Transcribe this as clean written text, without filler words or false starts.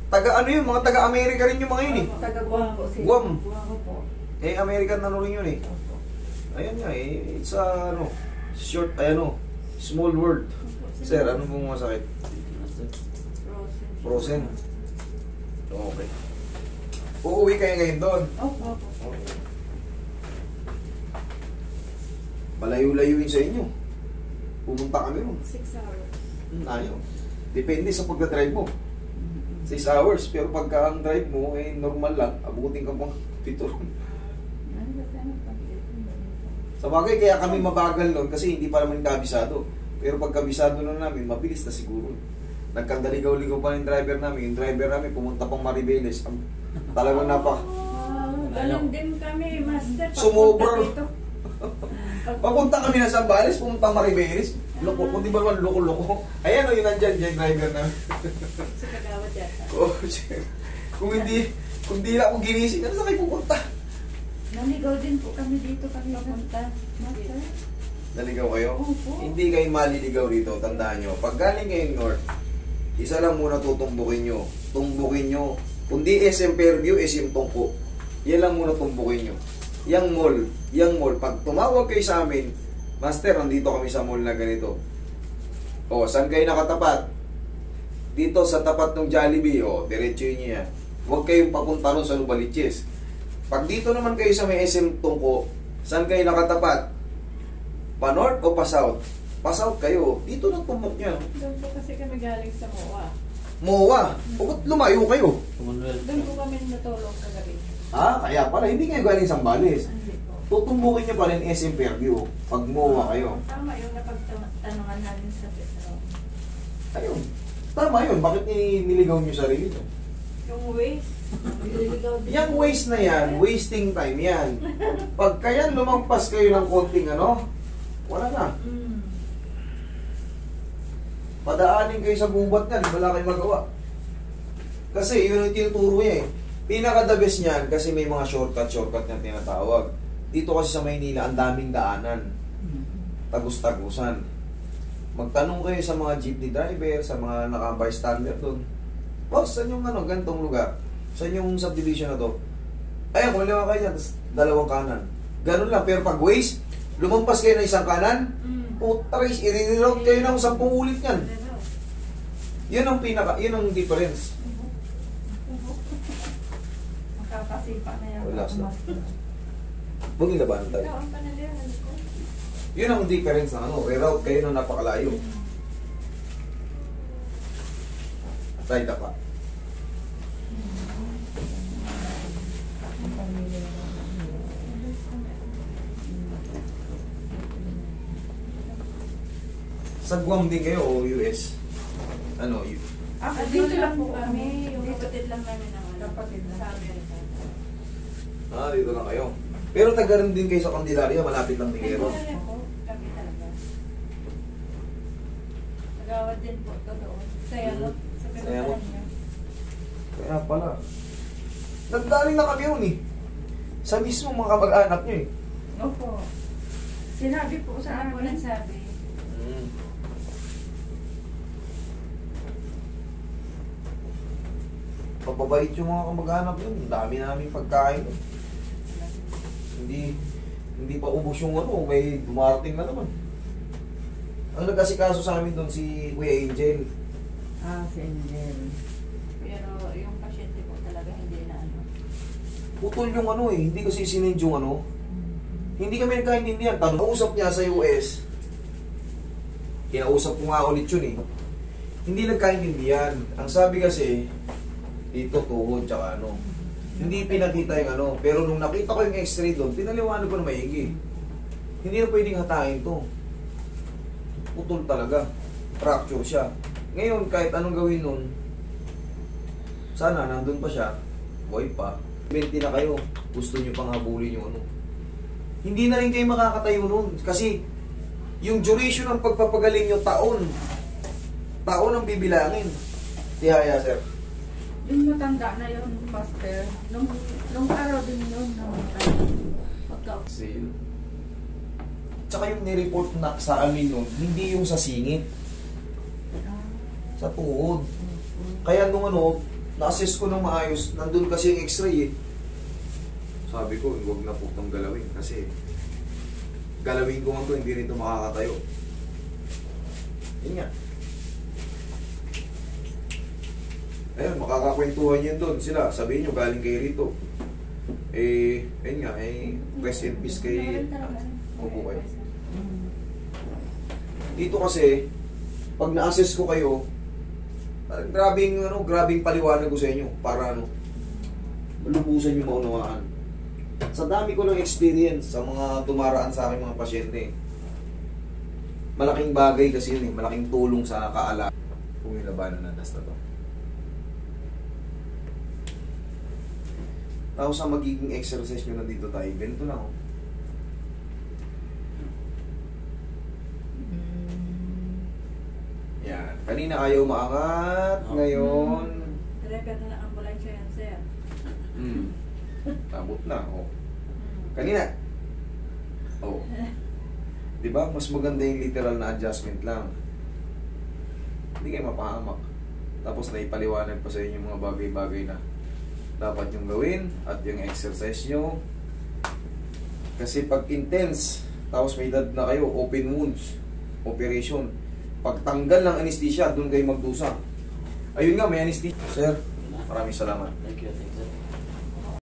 Taga ano yun, mga taga-Amerika rin yung mga yun eh. Taga Guam po. Guam. Opo. Eh, American ano rin yun eh. Opo. Ayan nga eh, it's a, ano, short, ay ano, small world. Sir, ano pong masakit? Frozen. Okay. Uuwi kayo ngayon doon. Opo. Okay. Malayo-layuin sa inyo. Pumunta kami ron. 6 hours. Ayaw. Depende sa pagdadrive mo. 6 hours. Pero pagka ang drive mo, eh, normal lang. Abutin ka pang 7 ron. Sa bagay, kaya kami mabagal nun kasi hindi pa naman kabisado. Pero pag kabisado na namin, mabilis na siguro. Nagkandaligaw-ligaw pa yung driver namin. Yung driver namin pumunta pang Maribeles. Talagang Ganun din kami, master. Sumobra. Dito. Papunta kami na sa Bales, pumunta Maribeles. Loko, kung di ba naman loko-loko. Ayan o, yun nandyan, yung driver namin. Sa Kagawad yata. Oh, kung hindi na ako ginising, ano sa kayo pupunta? Naligaw din po kami dito kami punta. Master. Naligaw kayo? Opo. Hindi kayo maliligaw rito, tandaan nyo. Pag galing kayo north, isa lang muna tutumbukin nyo. Tumbukin nyo. Kundi SM Fairview, SM Tungko. Yan lang muna tumbukin nyo. Yang mall, pag tumawag kayo sa amin, master, nandito kami sa mall na ganito. O, saan kayo nakatapat? Dito sa tapat ng Jollibee, o, diretso nyo yan. Huwag kayong papunta ron sa Nubaliches. Pag dito naman kayo sa may SM Tungko, saan kayo nakatapat? Pa-north o pa-south? Pa-south kayo. Dito na tumbok nyo. Doon po kasi kami galing sa MOA. MOA. Ba't lumayo kayo? Doon po kami natulog kagabi. Ah, kaya pala. Hindi kayo galing Sambales. Hindi po. Tutumbukin nyo pa rin SM Fairview. Pag MOA kayo. Tama yung napagtanungan namin sa Petro. Ayun. Tama yun. Bakit niligaw nyo sarili nyo? Yung waste. Nililigaw din. Yung waste na yan, wasting time yan. Pag kaya lumampas kayo ng konting ano, wala na. Padaanin kayo sa gubat yan, wala kayong magawa. Kasi yun yung tinuturo niya eh. Pinaka-the best niyan kasi may mga shortcut na tinatawag. Dito kasi sa Maynila, ang daming daanan. Tagus-tagusan. Magtanong kayo sa mga jeepney driver, sa mga naka-bystander doon. Boss, saan yung ano, gantong lugar? Saan yung subdivision na to? Ayun, kung liwa kayo dyan, tapos dalawang kanan. Ganun lang, pero pag waste, lumampas kayo ng isang kanan, putaris, i-reroute kayo ng 10 ulit yan. Yun ang yun ang difference. Makakasipa na yan. Relax na. Huwag yung labanan tayo. Yun ang difference ng ano, reroute kayo ng napakalayo. Try ka pa. Sa Guam din kayo o US? Ano? Dito lang po kami. Yung kapatid lang namin ang kapatid lang. Sa Amerika. Ah, dito lang kayo. Pero taga rin din kayo sa Candelaria, malapit lang din kayo. Kami talaga. Nagawad din po ito doon. Sa Yanot. Sa Yanot. Pinagdaan niya. Kaya pala. Nagdaling na kami yun eh. Sa mismo mga kamag-anak nyo eh. Opo. Sinabi po sa akin. Nagsabi. Pababait yung mga kamag-anak yun. Ang dami namin pagkain. Hindi pa ubos yung ano, may dumarating na naman. Ang nag-asikaso sa amin doon si Kuya Angel. Ah, si Angel. Pero yung pasyente po talaga hindi na ano. Putol yung ano eh, hindi kasi sinend yung ano. Hindi kami nagkaintindihan. Kausap niya sa US. Kinausap ko nga ulit yun eh. Hindi nagkaintindihan. Ang sabi kasi, dito tuhod tsaka ano. Hindi pinakita yung ano. Pero nung nakita ko yung x-ray doon, pinaliwanag ko na maigi. Hindi na pwedeng hatain to. Putol talaga. Fracture siya. Ngayon, kahit anong gawin nun, sana nandun pa siya, buhay pa. 20 na kayo, gusto nyo pang habulin yung ano. Hindi na rin kayo makakatayo nun. Kasi, yung duration ng pagpapagaling nyo, taon. Taon ang bibilangin. Tihaya, sir. Yung matanda na yun, Master. Nung araw din yun. Sale. Tsaka yung nireport na sa amin nun, hindi yung sa singit. Sa tuhod. Kaya nung ano, na-assess ko ng maayos, nandun kasi yung x-ray eh. Sabi ko, huwag na po itong galawin kasi galawin ko nga ito, hindi rin ito makakatayo. Yun nga. Ayun, makakakwentuhan yun doon sila. Sabihin nyo, galing kayo rito. Eh, ayun nga, rest in peace kay... Opo kayo. Dito kasi, pag na-assess ko kayo, grabing paliwanag ko sa inyo para lubusan yung maunawaan. Sa dami ko ng experience sa mga dumaraan sa aking mga pasyente, malaking bagay kasi yun malaking tulong sa kaalaman kung yung labanan na nasta to. Tapos ang magiging exercise nyo nandito tayo, ganito lang oh. Yan. Kanina ayaw maangat, ngayon... Record na ng ambulansya yan, sir. Tabot na, oh. Kanina. Oh. Di ba? Mas maganda yung literal na adjustment lang. Hindi kayo mapahamak. Tapos naipaliwanag pa sa inyo yung mga bagay-bagay na dapat yung gawin at yung exercise nyo. Kasi pag intense, tapos may edad na kayo, open wounds, operation. Pagtanggal ng anesthesia, doon kayo magdusa. Ayun nga, may anesthesia. Sir, maraming salamat. Thank you.